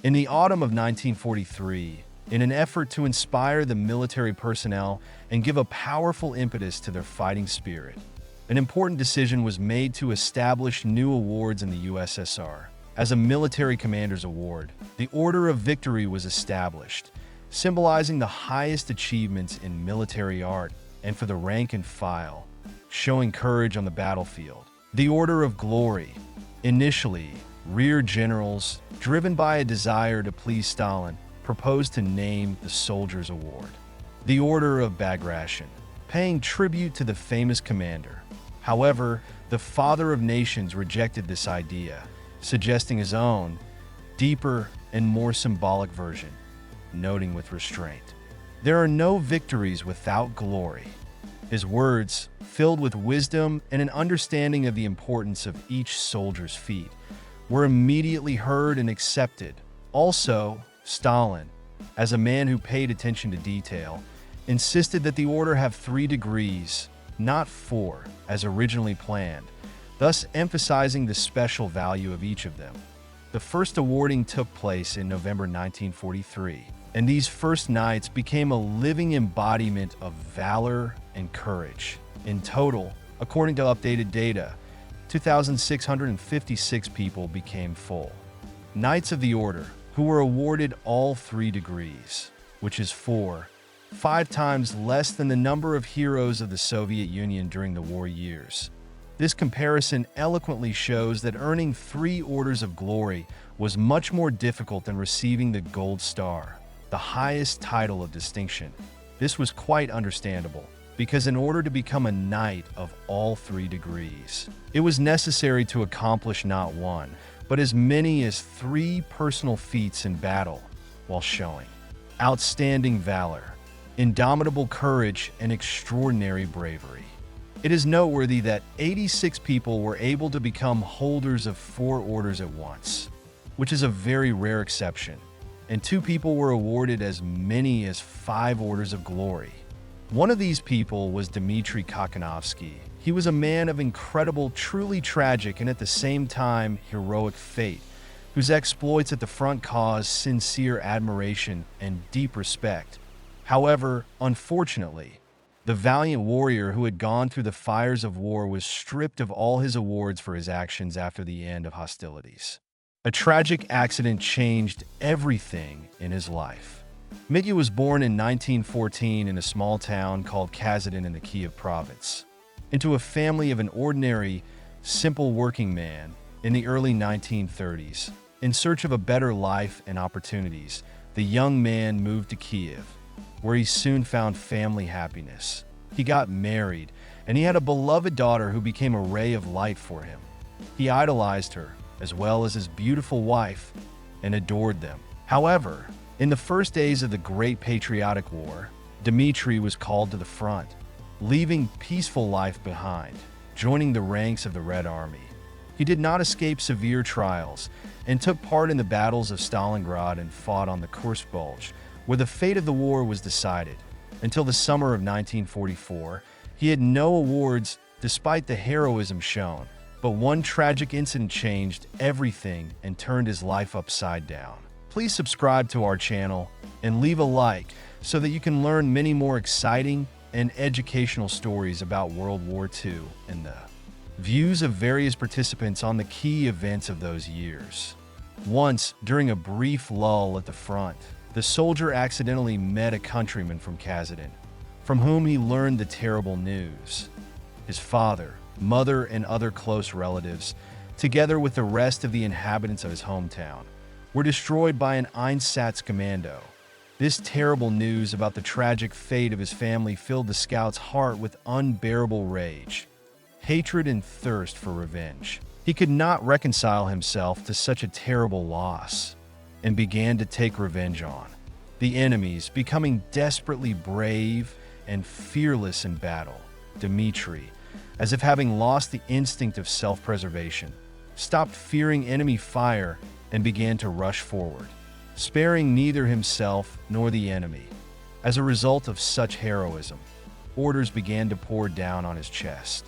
In the autumn of 1943, in an effort to inspire the military personnel and give a powerful impetus to their fighting spirit, an important decision was made to establish new awards in the USSR. As a military commander's award, the Order of Victory was established, symbolizing the highest achievements in military art and for the rank and file, showing courage on the battlefield. The Order of Glory. Initially, rear generals, driven by a desire to please Stalin, proposed to name the Soldier's Award. The Order of Bagration, paying tribute to the famous commander. However, the Father of Nations rejected this idea, suggesting his own, deeper and more symbolic version, noting with restraint, "There are no victories without glory." His words, filled with wisdom and an understanding of the importance of each soldier's feat, were immediately heard and accepted. Also, Stalin, as a man who paid attention to detail, insisted that the order have 3 degrees, not 4, as originally planned, thus emphasizing the special value of each of them. The first awarding took place in November 1943, and these first knights became a living embodiment of valor and courage. In total, according to updated data, 2,656 people became full Knights of the Order, who were awarded all 3 degrees, which is 5 times less than the number of heroes of the Soviet Union during the war years. This comparison eloquently shows that earning 3 Orders of Glory was much more difficult than receiving the Gold Star, the highest title of distinction. This was quite understandable, because in order to become a knight of all 3 degrees, it was necessary to accomplish not 1, but as many as 3 personal feats in battle, while showing outstanding valor, indomitable courage, and extraordinary bravery. It is noteworthy that 86 people were able to become holders of 4 orders at once, which is a very rare exception, and 2 people were awarded as many as 5 Orders of Glory. One of these people was Dmitry Kakhanovsky. He was a man of incredible, truly tragic, and at the same time heroic fate, whose exploits at the front caused sincere admiration and deep respect. However, unfortunately, the valiant warrior who had gone through the fires of war was stripped of all his awards for his actions after the end of hostilities. A tragic accident changed everything in his life. Mitya was born in 1914 in a small town called Kazadin in the Kiev province, into a family of an ordinary, simple working man in the early 1930s. In search of a better life and opportunities, the young man moved to Kiev, where he soon found family happiness. He got married, and he had a beloved daughter who became a ray of light for him. He idolized her, as well as his beautiful wife, and adored them. However, in the first days of the Great Patriotic War, Dmitry was called to the front, leaving peaceful life behind, joining the ranks of the Red Army. He did not escape severe trials, and took part in the battles of Stalingrad and fought on the Kursk Bulge, where the fate of the war was decided. Until the summer of 1944, he had no awards despite the heroism shown, but one tragic incident changed everything and turned his life upside down. Please subscribe to our channel and leave a like so that you can learn many more exciting and educational stories about World War II and the views of various participants on the key events of those years. Once, during a brief lull at the front, the soldier accidentally met a countryman from Kazadin, from whom he learned the terrible news. His father, mother, and other close relatives, together with the rest of the inhabitants of his hometown, were destroyed by an Einsatzkommando. This terrible news about the tragic fate of his family filled the scout's heart with unbearable rage, hatred, and thirst for revenge. He could not reconcile himself to such a terrible loss, and began to take revenge on the enemies, becoming desperately brave and fearless in battle. Dmitry, as if having lost the instinct of self-preservation, stopped fearing enemy fire and began to rush forward, sparing neither himself nor the enemy. As a result of such heroism, orders began to pour down on his chest,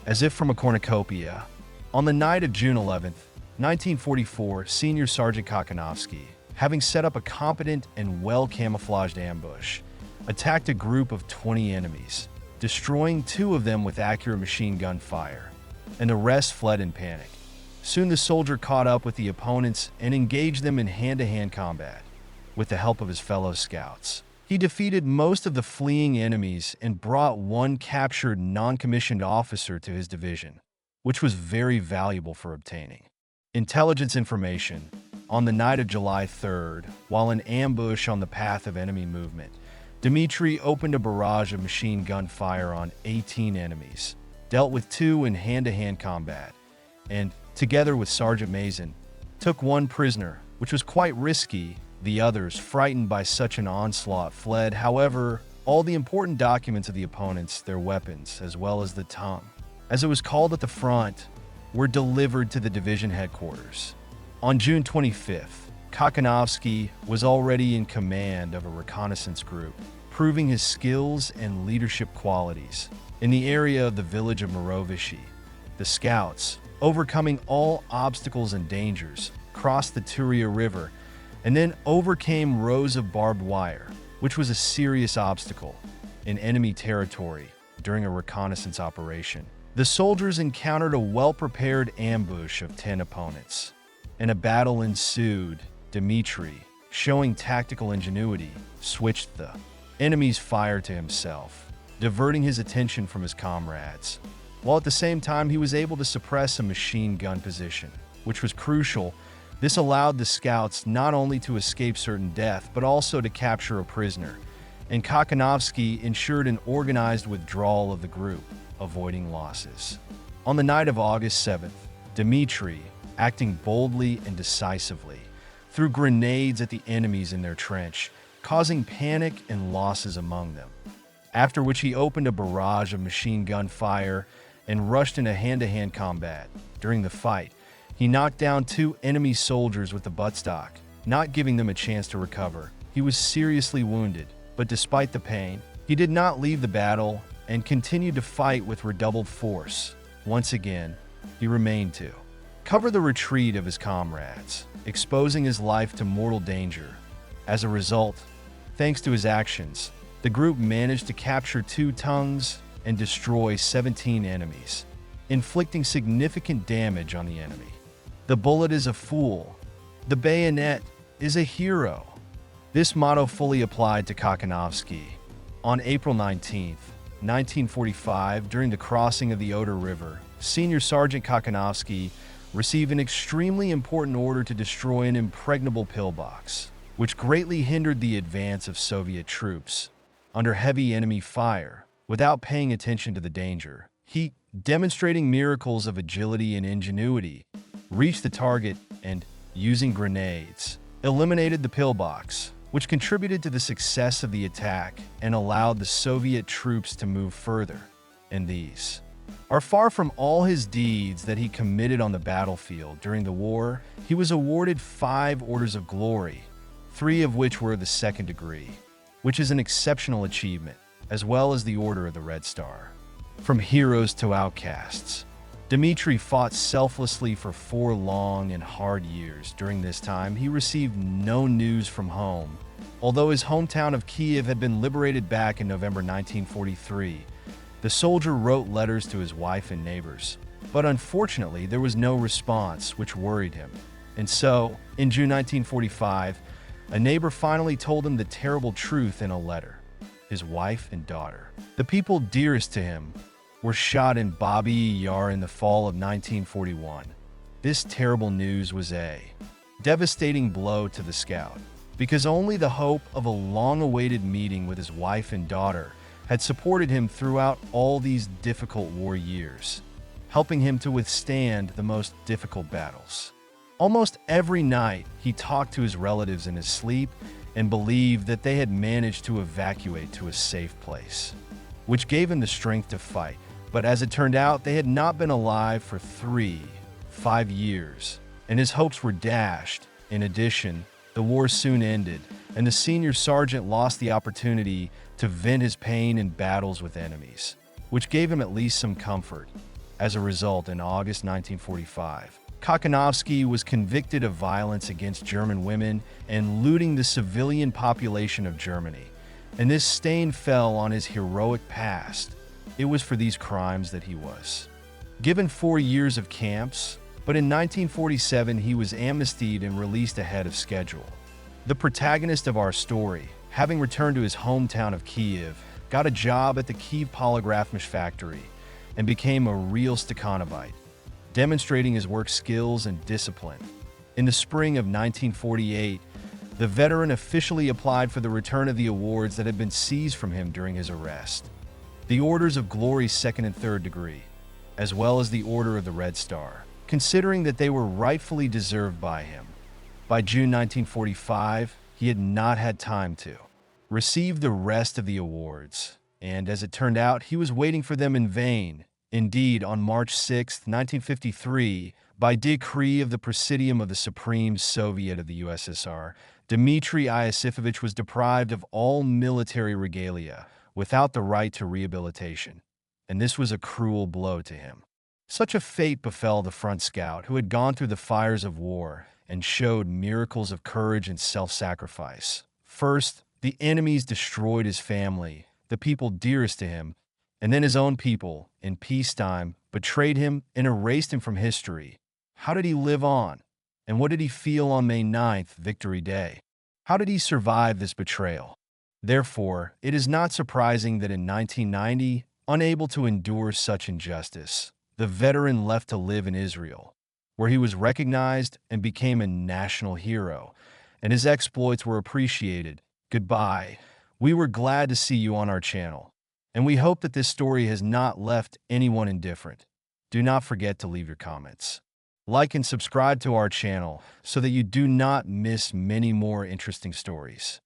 as if from a cornucopia. On the night of June 11th, 1944, Senior Sergeant Kakhanovsky, having set up a competent and well-camouflaged ambush, attacked a group of 20 enemies, destroying 2 of them with accurate machine gun fire, and the rest fled in panic. Soon the soldier caught up with the opponents and engaged them in hand-to-hand combat, with the help of his fellow scouts. He defeated most of the fleeing enemies and brought 1 captured non-commissioned officer to his division, which was very valuable for obtaining intelligence information. On the night of July 3rd, while in ambush on the path of enemy movement, Dmitri opened a barrage of machine gun fire on 18 enemies, dealt with 2 in hand-to-hand combat, and, together with Sergeant Mason, took 1 prisoner, which was quite risky. The others, frightened by such an onslaught, fled. However, all the important documents of the opponents, their weapons, as well as the tongue, as it was called at the front, were delivered to the division headquarters. On June 25th, Kakanovsky was already in command of a reconnaissance group, proving his skills and leadership qualities. In the area of the village of Morovishi, the scouts, overcoming all obstacles and dangers, crossed the Turia River and then overcame rows of barbed wire, which was a serious obstacle in enemy territory during a reconnaissance operation. The soldiers encountered a well-prepared ambush of 10 opponents, and a battle ensued. Dmitri, showing tactical ingenuity, switched the enemy's fire to himself, diverting his attention from his comrades, while at the same time he was able to suppress a machine gun position, which was crucial. This allowed the scouts not only to escape certain death, but also to capture a prisoner, and Kakanovsky ensured an organized withdrawal of the group, avoiding losses. On the night of August 7th, Dmitri, acting boldly and decisively, threw grenades at the enemies in their trench, causing panic and losses among them, after which he opened a barrage of machine gun fire and rushed into hand-to-hand combat. During the fight, he knocked down 2 enemy soldiers with the buttstock, not giving them a chance to recover. He was seriously wounded, but despite the pain, he did not leave the battle and continued to fight with redoubled force. Once again, he remained to cover the retreat of his comrades, exposing his life to mortal danger. As a result, thanks to his actions, the group managed to capture 2 tongues and destroy 17 enemies, inflicting significant damage on the enemy. The bullet is a fool. The bayonet is a hero. This motto fully applied to Kakanovsky. On April 19th, 1945, during the crossing of the Oder River, Senior Sergeant Kakanovsky received an extremely important order to destroy an impregnable pillbox, which greatly hindered the advance of Soviet troops. Under heavy enemy fire, without paying attention to the danger, he, demonstrating miracles of agility and ingenuity, reached the target and, using grenades, eliminated the pillbox, which contributed to the success of the attack and allowed the Soviet troops to move further. And these are far from all his deeds that he committed on the battlefield. During the war, he was awarded 5 Orders of Glory, 3 of which were of the 2nd degree, which is an exceptional achievement, as well as the Order of the Red Star. From heroes to outcasts, Dmitri fought selflessly for 4 long and hard years. During this time, he received no news from home. Although his hometown of Kiev had been liberated back in November 1943, the soldier wrote letters to his wife and neighbors. But unfortunately, there was no response, which worried him. And so, in June 1945, a neighbor finally told him the terrible truth in a letter. His wife and daughter, the people dearest to him, were shot in Babi Yar in the fall of 1941. This terrible news was a devastating blow to the scout, because only the hope of a long-awaited meeting with his wife and daughter had supported him throughout all these difficult war years, helping him to withstand the most difficult battles. Almost every night, he talked to his relatives in his sleep and believed that they had managed to evacuate to a safe place, which gave him the strength to fight. But as it turned out, they had not been alive for 5 years, and his hopes were dashed. In addition, the war soon ended, and the senior sergeant lost the opportunity to vent his pain in battles with enemies, which gave him at least some comfort. As a result, in August 1945, Kakanovsky was convicted of violence against German women and looting the civilian population of Germany, and this stain fell on his heroic past. It was for these crimes that he was given 4 years of camps, but in 1947 he was amnestied and released ahead of schedule. The protagonist of our story, having returned to his hometown of Kiev, got a job at the Kiev Polygraph factory and became a real Stakhanovite, demonstrating his work skills and discipline. In the spring of 1948, the veteran officially applied for the return of the awards that had been seized from him during his arrest. The Orders of Glory 2nd and 3rd degree, as well as the Order of the Red Star, considering that they were rightfully deserved by him. By June 1945, he had not had time to receive the rest of the awards, and as it turned out, he was waiting for them in vain. Indeed, on March 6, 1953, by decree of the Presidium of the Supreme Soviet of the USSR, Dmitry Iosifovich was deprived of all military regalia without the right to rehabilitation, and this was a cruel blow to him. Such a fate befell the front scout who had gone through the fires of war and showed miracles of courage and self-sacrifice. First, the enemies destroyed his family, the people dearest to him, and then his own people, in peacetime, betrayed him and erased him from history. How did he live on? And what did he feel on May 9th, Victory Day? How did he survive this betrayal? Therefore, it is not surprising that in 1990, unable to endure such injustice, the veteran left to live in Israel, where he was recognized and became a national hero, and his exploits were appreciated. Goodbye. We were glad to see you on our channel, and we hope that this story has not left anyone indifferent. Do not forget to leave your comments. Like and subscribe to our channel so that you do not miss many more interesting stories.